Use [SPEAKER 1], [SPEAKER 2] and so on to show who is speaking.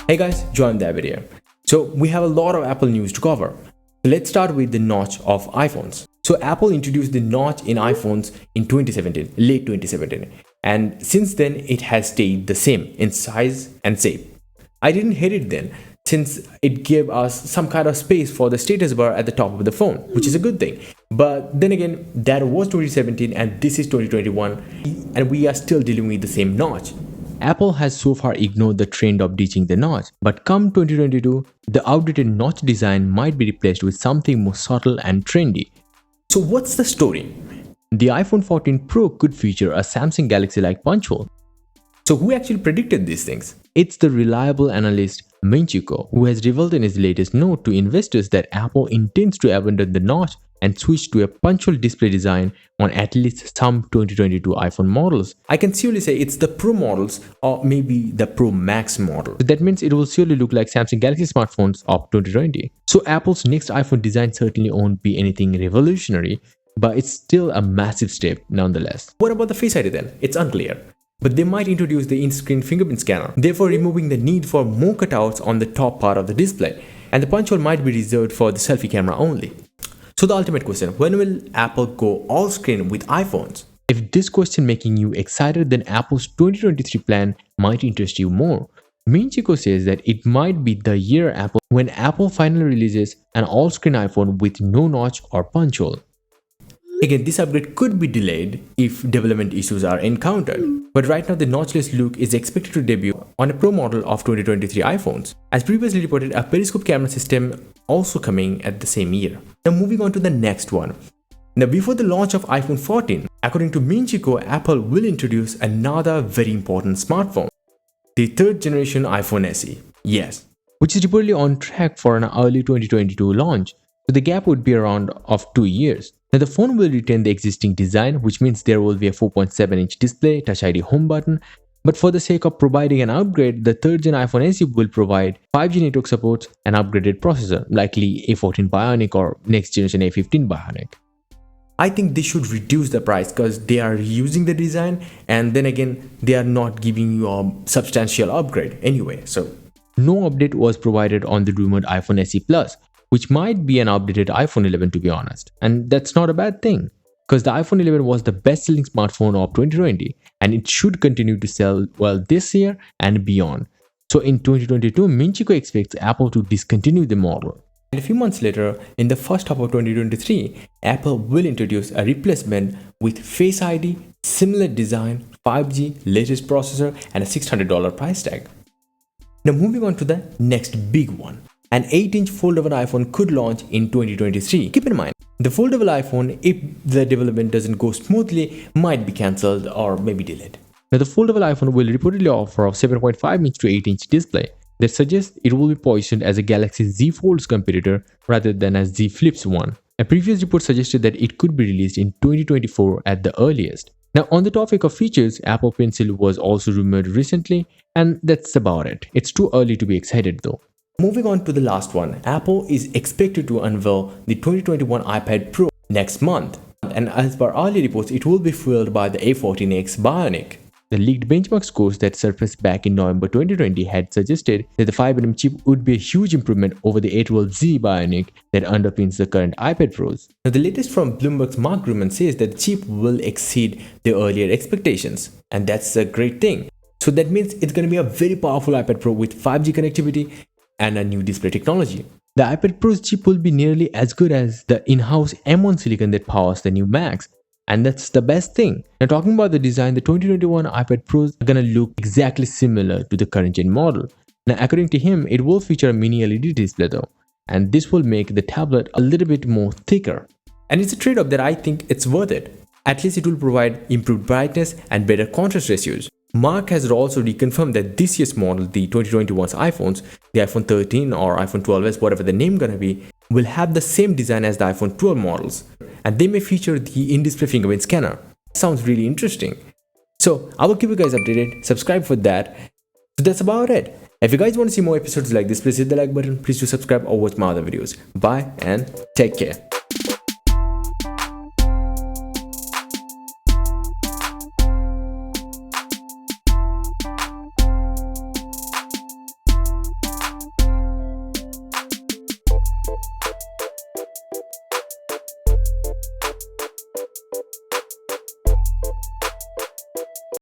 [SPEAKER 1] Hey guys, join the video. So we have a lot of Apple news to cover. So let's start with the notch of iPhones. So Apple introduced the notch in iPhones in 2017, late 2017, and since then it has stayed the same in size and shape. I didn't hate it then, since it gave us some kind of space for the status bar at the top of the phone, which is a good thing. But then again, that was 2017 and this is 2021, and we are still dealing with the same notch. Apple has so far ignored the trend of ditching the notch, but come 2022, the outdated notch design might be replaced with something more subtle and trendy. So what's the story? The iPhone 14 Pro could feature a Samsung Galaxy-like punch hole. So who actually predicted these things? It's the reliable analyst Minchico, who has revealed in his latest note to investors that Apple intends to abandon the notch and switch to a punch hole display design on at least some 2022 iPhone models. I can surely say it's the Pro models or maybe the Pro Max model. So that means it will surely look like Samsung Galaxy smartphones of 2020. So Apple's next iPhone design certainly won't be anything revolutionary, but it's still a massive step nonetheless. What about the Face ID then? It's unclear. But they might introduce the in-screen fingerprint scanner, therefore removing the need for more cutouts on the top part of the display, and the punch hole might be reserved for the selfie camera only. So the ultimate question, when will Apple go all screen with iPhones? If this question making you excited, then Apple's 2023 plan might interest you more. Minchico says that it might be the year when Apple finally releases an all-screen iPhone with no notch or punch hole. Again, this upgrade could be delayed if development issues are encountered. But right now, the notchless look is expected to debut on a Pro model of 2023 iPhones. As previously reported, a periscope camera system also coming at the same year. Now moving on to the next one. Now before the launch of iPhone 14, according to Minchico, Apple will introduce another very important smartphone, the third generation iPhone SE. Yes, which is reportedly on track for an early 2022 launch. So the gap would be around of 2 years. Now the phone will retain the existing design, which means there will be a 4.7-inch display, Touch ID home button. But for the sake of providing an upgrade, the third gen iPhone SE will provide 5G network support and upgraded processor, likely A14 Bionic or next generation A15 Bionic. I think they should reduce the price because they are reusing the design, and then again they are not giving you a substantial upgrade anyway. So no update was provided on the rumored iPhone SE Plus, which might be an updated iPhone 11 to be honest. And that's not a bad thing, because the iPhone 11 was the best-selling smartphone of 2020 and it should continue to sell well this year and beyond. So in 2022, Minchico expects Apple to discontinue the model. And a few months later, in the first half of 2023, Apple will introduce a replacement with Face ID, similar design, 5G, latest processor and a $600 price tag. Now moving on to the next big one. An 8-inch foldable iPhone could launch in 2023. Keep in mind, the foldable iPhone, if the development doesn't go smoothly, might be cancelled or maybe delayed. Now the foldable iPhone will reportedly offer a 7.5-inch to 8-inch display that suggests it will be positioned as a Galaxy Z Fold's competitor rather than a Z Flip's one. A previous report suggested that it could be released in 2024 at the earliest. Now on the topic of features, Apple Pencil was also rumored recently, and that's about it. It's too early to be excited though. Moving on to the last one, Apple is expected to unveil the 2021 iPad Pro next month, and as per early reports, it will be fueled by the A14X Bionic. The leaked benchmark scores that surfaced back in November 2020 had suggested that the 5nm chip would be a huge improvement over the A12Z Bionic that underpins the current iPad Pros. Now, the latest from Bloomberg's Mark Gurman says that the chip will exceed the earlier expectations, and that's a great thing. So that means it's going to be a very powerful iPad Pro with 5G connectivity and a new display technology. The iPad Pro's chip will be nearly as good as the in-house M1 silicon that powers the new Macs, and that's the best thing. Now talking about the design, the 2021 iPad Pros are gonna look exactly similar to the current gen model. Now according to him, it will feature a mini LED display though, and this will make the tablet a little bit more thicker. And it's a trade-off that I think it's worth it. At least it will provide improved brightness and better contrast ratios. Mark has also reconfirmed that this year's model, the 2021's iPhones, the iPhone 13 or iPhone 12s, whatever the name gonna be, will have the same design as the iPhone 12 models, and they may feature the in-display fingerprint scanner. Sounds really interesting. So I will keep you guys updated, subscribe for that. So that's about it. If you guys want to see more episodes like this, please hit the like button, please do subscribe or watch my other videos. Bye and take care.